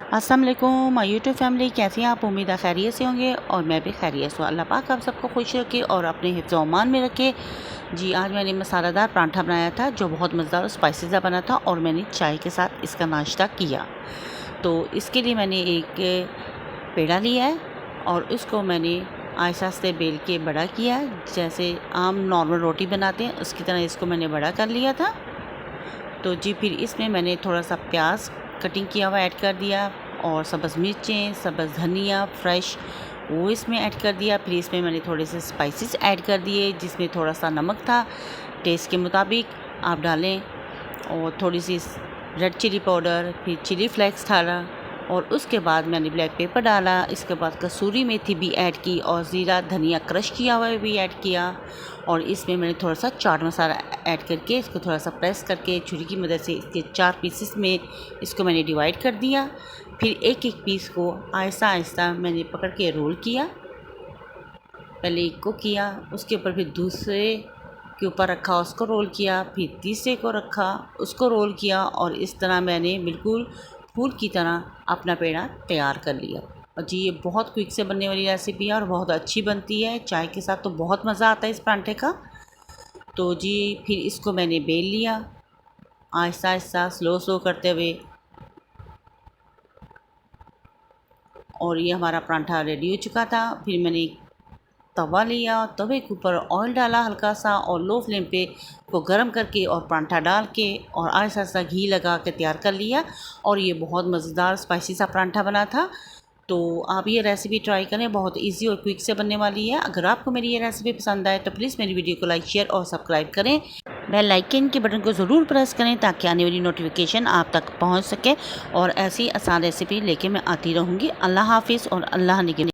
अस्सलाम वालेकुम my YouTube family, कैसे हैं आप? उम्मीद है खैरियत से होंगे और मैं भी खैरियत से हूँ। अल्लाह पाक आप सबको खुश रखे और अपने हिफ्ज़ व अमान में रखे। जी, आज मैंने मसालेदार पराठा बनाया था जो बहुत मज़ेदार और स्पाइसी बना था और मैंने चाय के साथ इसका नाश्ता किया। तो इसके लिए मैंने एक पेड़ा लिया है और उसको मैंने आहिस्ता से बेल के बड़ा किया, जैसे आम नॉर्मल रोटी बनाते हैं उसकी तरह इसको मैंने बड़ा कर लिया था। तो जी, फिर इसमें मैंने थोड़ा सा प्याज कटिंग किया हुआ ऐड कर दिया और सब्ज़ मिर्चें, सब्ज़ धनिया फ्रेश वो इसमें ऐड कर दिया। फिर इसमें मैंने थोड़े से स्पाइसेस ऐड कर दिए, जिसमें थोड़ा सा नमक था, टेस्ट के मुताबिक आप डालें, और थोड़ी सी रेड चिली पाउडर, फिर चिली फ्लेक्स डाला और उसके बाद मैंने ब्लैक पेपर डाला। इसके बाद कसूरी मेथी भी ऐड की और ज़ीरा धनिया क्रश किया हुआ भी ऐड किया। और इसमें मैंने थोड़ा सा चाट मसाला ऐड करके इसको थोड़ा सा प्रेस करके छुरी की मदद से इसके 4 पीसेस में इसको मैंने डिवाइड कर दिया। फिर एक एक पीस को आहिस्ता आहिस्ता मैंने पकड़ के रोल किया। पहले एक को किया, उसके ऊपर फिर दूसरे के ऊपर रखा, उसको रोल किया, फिर तीसरे को रखा, उसको रोल किया और इस तरह मैंने बिल्कुल फूल की तरह अपना पेड़ा तैयार कर लिया। और जी, ये बहुत क्विक से बनने वाली रेसिपी है और बहुत अच्छी बनती है, चाय के साथ तो बहुत मज़ा आता है इस परांठे का। तो जी, फिर इसको मैंने बेल लिया आहिस्ता आहिस्ता स्लो करते हुए और ये हमारा परांठा रेडी हो चुका था। फिर मैंने तवा लिया, तवे के ऊपर ऑयल डाला हल्का सा और लो फ्लेम पे को गर्म करके और परांठा डाल के और आहिस्ता आहिस्ता घी लगा के तैयार कर लिया। और ये बहुत मज़ेदार स्पाइसी सा परांठा बना था। तो आप ये रेसिपी ट्राई करें, बहुत इजी और क्विक से बनने वाली है। अगर आपको मेरी ये रेसिपी पसंद आए तो प्लीज़ मेरी वीडियो को लाइक, शेयर और सब्सक्राइब करें। बेल आइकन के बटन को ज़रूर प्रेस करें ताकि आने वाली नोटिफिकेशन आप तक पहुंच सके और ऐसी आसान रेसिपी लेके मैं आती रहूँगी। अल्लाह हाफिज़ और अल्लाह निगहबान।